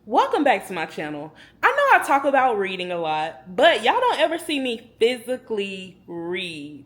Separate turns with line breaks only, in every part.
Welcome back to my channel. I know I talk about reading a lot, but y'all don't ever see me physically read.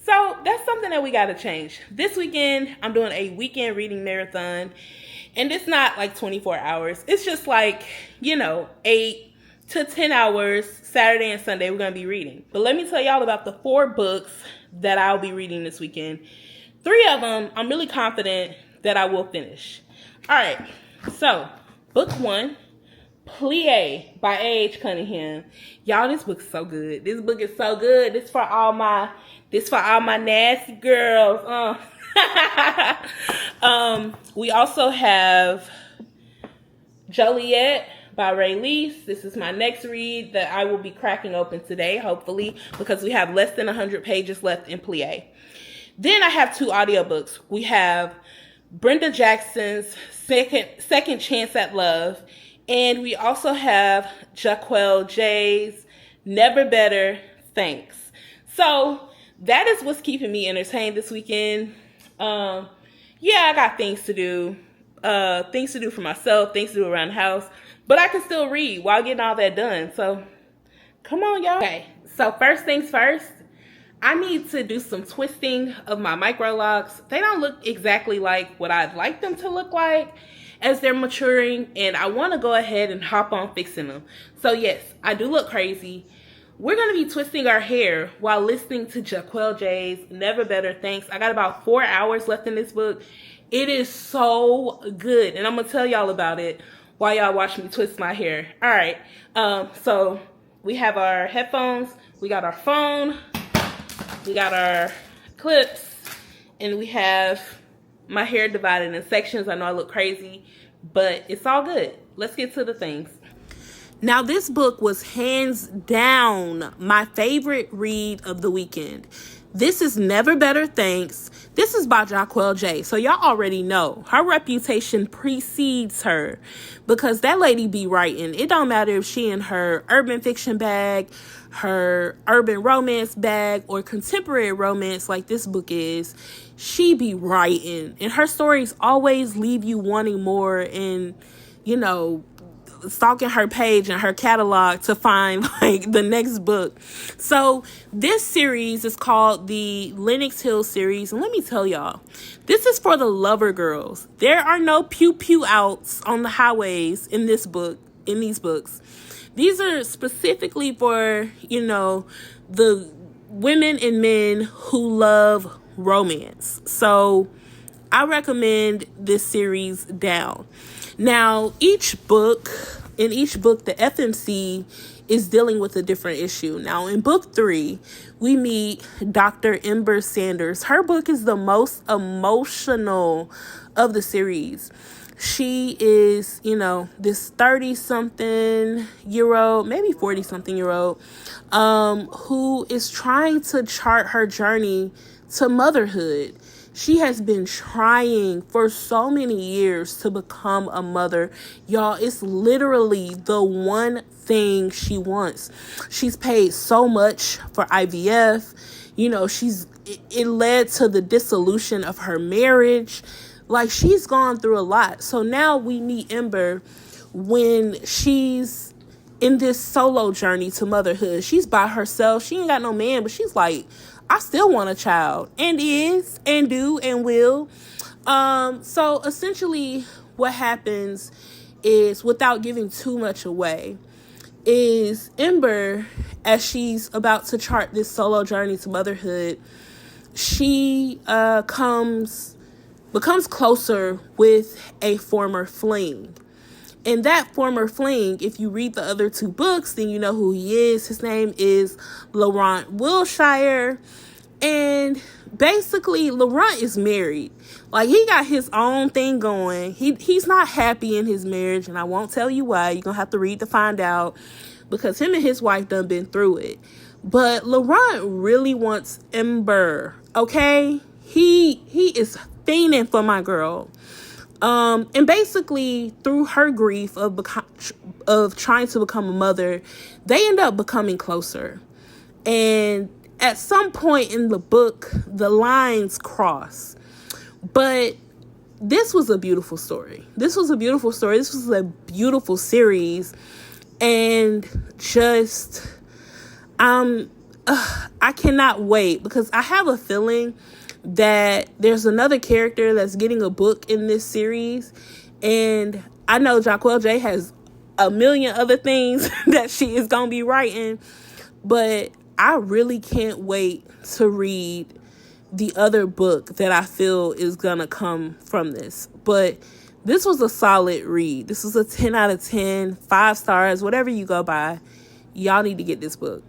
So that's something that we gotta change. This weekend, I'm doing a weekend reading marathon, and it's not like 24 hours. It's just like, 8 to 10 hours, Saturday and Sunday, we're gonna be reading. But let me tell y'all about the 4 books that I'll be reading this weekend. 3 of them, I'm really confident that I will finish. All right, so book 1, Plie by A.H. Cunningham. Y'all, this book's so good. This book is so good. This for all my nasty girls. We also have Joliet by Ray Lease. This is my next read that I will be cracking open today, hopefully, because we have less than 100 pages left in Plie. Then I have 2 audiobooks. We have Brenda Jackson's Second Chance at Love, and we also have Jaquel J's Never Better Thanks. So that is what's keeping me entertained this weekend. I got things to do for myself, things to do around the house, but I can still read while getting all that done. So come on, y'all. Okay, so first things first, I need to do some twisting of my micro locks. They don't look exactly like what I'd like them to look like as they're maturing, and I want to go ahead and hop on fixing them. So yes, I do look crazy. We're going to be twisting our hair while listening to Jaquel J's Never Better Thanks. I got about 4 hours left in this book. It is so good, and I'm going to tell y'all about it while y'all watch me twist my hair. All right, so we have our headphones, we got our phone, we got our clips, and we have my hair divided in sections. I know I look crazy, but it's all good. Let's get to the things. Now, this book was hands down my favorite read of the weekend. This is Never Better Thanks. This is by Jaquel J. So y'all already know her reputation precedes her, because that lady be writing. It don't matter if she in her urban fiction bag, her urban romance bag, or contemporary romance like this book is. She be writing, and her stories always leave you wanting more, and stalking her page and her catalog to find like the next book. So this series is called the Lenox Hill series, and let me tell y'all, this is for the lover girls. There are no pew pew outs on the highways in these books. These are specifically for the women and men who love romance. So I recommend this series down. Now, in each book, the FMC is dealing with a different issue. Now, in book 3, we meet Dr. Ember Sanders. Her book is the most emotional of the series. She is, this 30-something-year-old, maybe 40-something-year-old, who is trying to chart her journey to motherhood. She has been trying for so many years to become a mother. Y'all, it's literally the one thing she wants. She's paid so much for IVF. It led to the dissolution of her marriage. Like, she's gone through a lot. So now we meet Ember when she's in this solo journey to motherhood. She's by herself. She ain't got no man, but she's like, I still want a child, and is, and do, and will. So essentially what happens is, without giving too much away, is Ember, as she's about to chart this solo journey to motherhood, she becomes closer with a former fling. And that former fling, if you read the other 2 books, then you know who he is. His name is Laurent Wilshire. And basically, Laurent is married. Like, he got his own thing going. He's not happy in his marriage, and I won't tell you why. You're going to have to read to find out, because him and his wife done been through it. But Laurent really wants Ember, okay? He is fiending for my girl. And basically, through her grief of trying to become a mother, they end up becoming closer. And at some point in the book, the lines cross. But this was a beautiful story. This was a beautiful story. This was a beautiful series. And just, I cannot wait, because I have a feeling that there's another character that's getting a book in this series. And I know Jaquel J has a million other things that she is going to be writing. But I really can't wait to read the other book that I feel is going to come from this. But this was a solid read. This was a 10 out of 10, 5 stars, whatever you go by. Y'all need to get this book.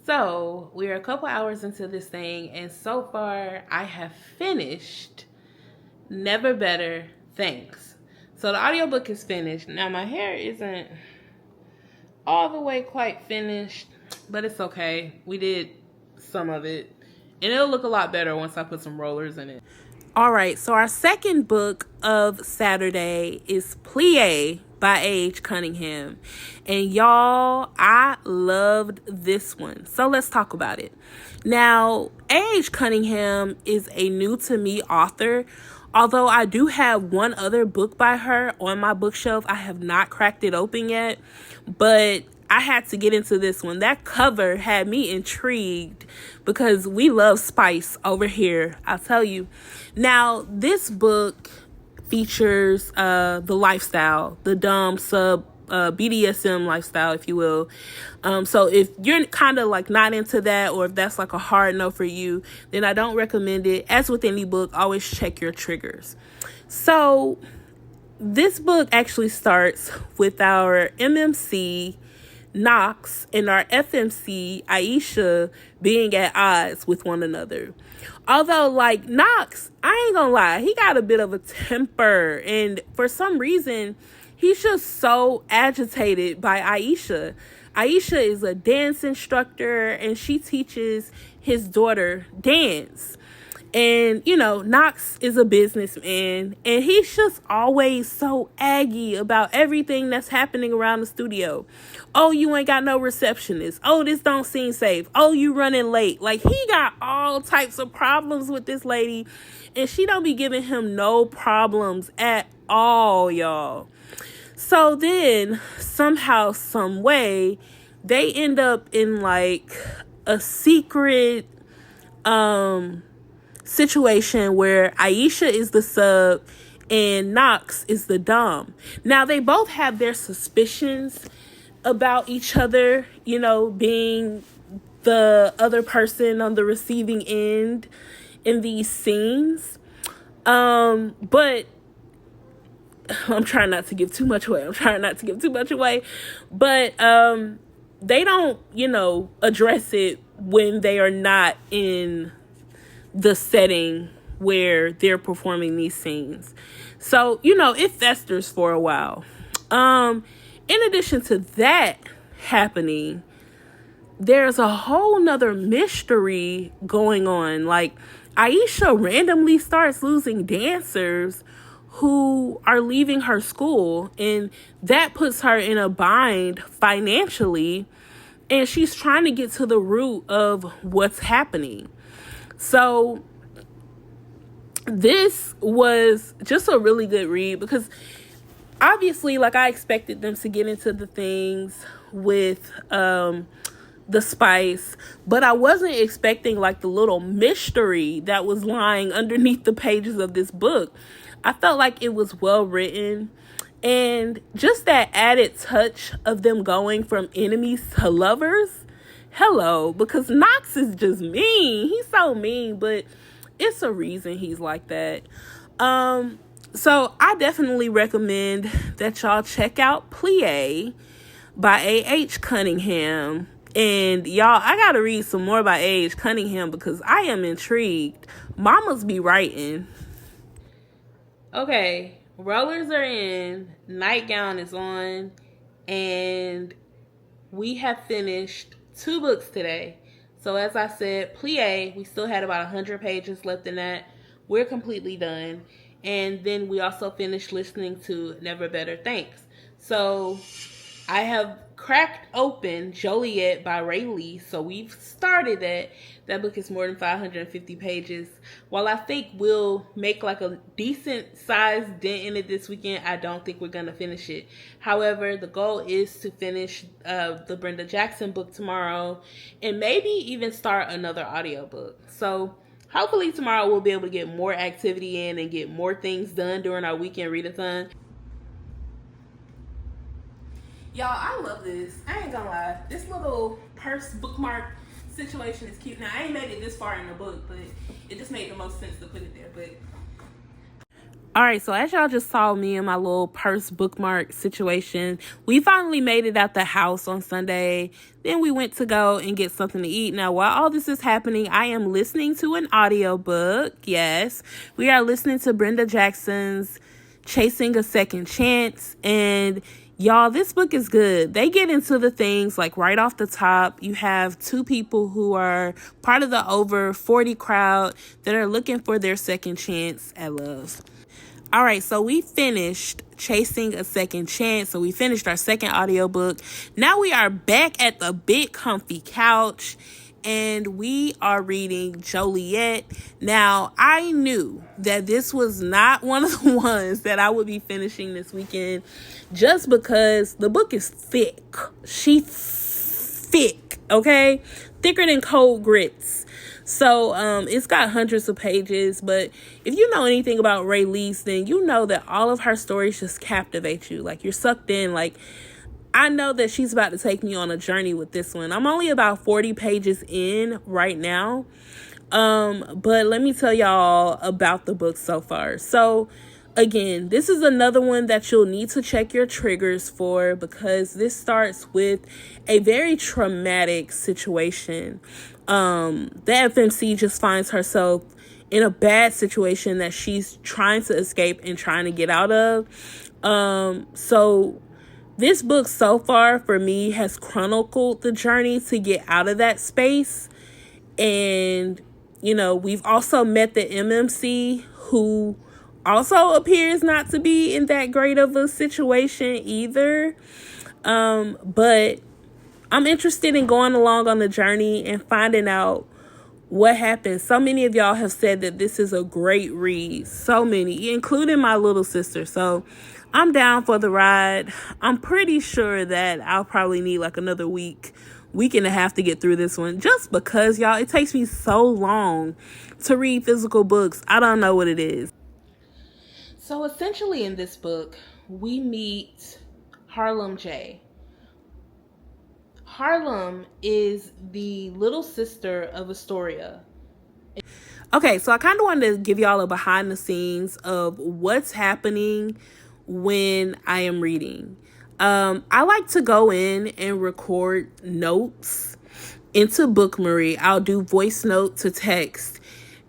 So we're a couple hours into this thing, and so far I have finished Never Better Thanks. So the audiobook is finished. Now my hair isn't all the way quite finished, but it's okay. We did some of it, and it'll look a lot better once I put some rollers in it. All right, so our second book of Saturday is Plie by A.H. Cunningham. And y'all, I loved this one. So let's talk about it. Now, A.H. Cunningham is a new to me author. Although I do have one other book by her on my bookshelf, I have not cracked it open yet. But I had to get into this one. That cover had me intrigued because we love spice over here, I'll tell you. Now, this book features the lifestyle, the dumb BDSM lifestyle, if you will. So if you're kind of like not into that, or if that's like a hard no for you, then I don't recommend it. As with any book, always check your triggers. So this book actually starts with our MMC Knox and our FMC Aisha being at odds with one another. Although, like, Knox, I ain't gonna lie, he got a bit of a temper, and for some reason he's just so agitated by Aisha. Aisha is a dance instructor, and she teaches his daughter dance. And, you know, Knox is a businessman, and he's just always so aggy about everything that's happening around the studio. Oh, you ain't got no receptionist. Oh, this don't seem safe. Oh, you running late. Like, he got all types of problems with this lady, and she don't be giving him no problems at all, y'all. So then, somehow, some way, they end up in, like, a secret, situation where Aisha is the sub and Knox is the dom. Now, they both have their suspicions about each other, you know, being the other person on the receiving end in these scenes. But I'm trying not to give too much away. But they don't, you know, address it when they are not in the setting where they're performing these scenes. So, you know, it festers for a while. In addition to that happening, there's a whole nother mystery going on. Like, Aisha randomly starts losing dancers who are leaving her school, and that puts her in a bind financially, and she's trying to get to the root of what's happening. So this was just a really good read, because obviously, like, I expected them to get into the things with the spice, but I wasn't expecting like the little mystery that was lying underneath the pages of this book. I felt like it was well written, and just that added touch of them going from enemies to lovers. Hello, because Knox is just mean. He's so mean, but it's a reason he's like that. So I definitely recommend that y'all check out Plie by A.H. Cunningham. And y'all, I gotta read some more by A.H. Cunningham because I am intrigued. Mamas be writing. Okay, rollers are in, nightgown is on, and we have finished 2 books today. So as I said, Plie, we still had about 100 pages left in that. We're completely done. And then we also finished listening to Never Better Thanks. So I have cracked open Joliet by Ray Lee, so we've started that. That book is more than 550 pages. While I think we'll make like a decent sized dent in it this weekend, I don't think we're gonna finish it. However, the goal is to finish the Brenda Jackson book tomorrow, and maybe even start another audiobook. So hopefully tomorrow we'll be able to get more activity in and get more things done during our weekend readathon. Y'all, I love this. I ain't gonna lie. This little purse bookmark situation is cute. Now, I ain't made it this far in the book, but it just made the most sense to put it there. But all right, so as y'all just saw me and my little purse bookmark situation, we finally made it out the house on Sunday. Then we went to go and get something to eat. Now, while all this is happening, I am listening to an audiobook. Yes, we are listening to Brenda Jackson's Chasing a Second Chance. And y'all, this book is good. They get into the things like right off the top. You have two people who are part of the over 40 crowd that are looking for their second chance at love. All right, so we finished Chasing a Second Chance. So we finished our second audiobook. Now we are back at the big comfy couch and we are reading Joliet. Now, I knew that this was not one of the ones that I would be finishing this weekend just because the book is thick. She's thick, okay? Thicker than cold grits. So it's got hundreds of pages, but if you know anything about Ray Lee's, then you know that all of her stories just captivate you. Like, you're sucked in. Like, I know that she's about to take me on a journey with this one. I'm only about 40 pages in right now. But let me tell y'all about the book so far. So again, this is another one that you'll need to check your triggers for because this starts with a very traumatic situation. The FMC just finds herself in a bad situation that she's trying to escape and trying to get out of. So this book so far for me has chronicled the journey to get out of that space. And, you know, we've also met the MMC who also appears not to be in that great of a situation either. But I'm interested in going along on the journey and finding out what happened. So many of y'all have said that this is a great read. So many, including my little sister. So I'm down for the ride. I'm pretty sure that I'll probably need like another week and a half to get through this one. Just because, y'all, it takes me so long to read physical books. I don't know what it is. So essentially in this book, we meet Harlem J. Harlem is the little sister of Astoria. Okay, so I kind of wanted to give y'all a behind the scenes of what's happening when I am reading. I like to go in and record notes into Bookmarie. I'll do voice note to text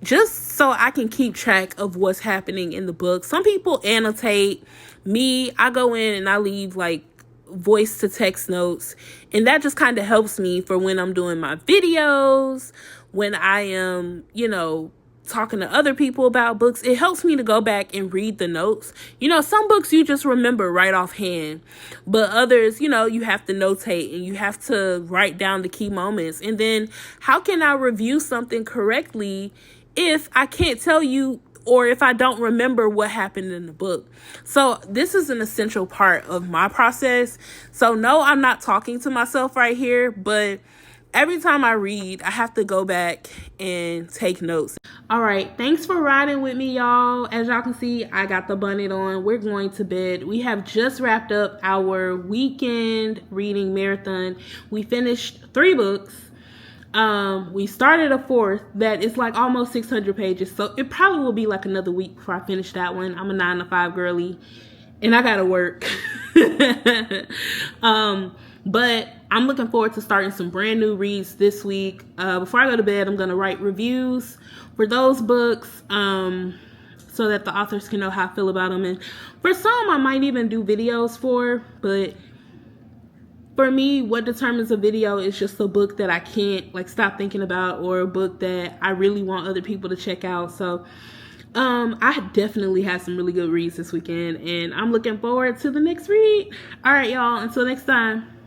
just so I can keep track of what's happening in the book. Some people annotate. Me, I go in and I leave like voice to text notes, and that just kind of helps me for when I'm doing my videos, when I am, you know, talking to other people about books. It helps me to go back and read the notes. You know, some books you just remember right offhand, but others, you know, you have to notate and you have to write down the key moments. And then how can I review something correctly if I can't tell you or if I don't remember what happened in the book? So this is an essential part of my process. So no, I'm not talking to myself right here, but every time I read, I have to go back and take notes. All right, thanks for riding with me, y'all. As y'all can see, I got the bonnet on. We're going to bed. We have just wrapped up our weekend reading marathon. We finished 3 books. We started a 4th that is like almost 600 pages. So it probably will be like another week before I finish that one. I'm a 9-to-5 girly and I gotta work. But I'm looking forward to starting some brand new reads this week. Before I go to bed, I'm going to write reviews for those books so that the authors can know how I feel about them. And for some, I might even do videos for, but for me, what determines a video is just a book that I can't like stop thinking about, or a book that I really want other people to check out. So I definitely had some really good reads this weekend, and I'm looking forward to the next read. All right, y'all. Until next time.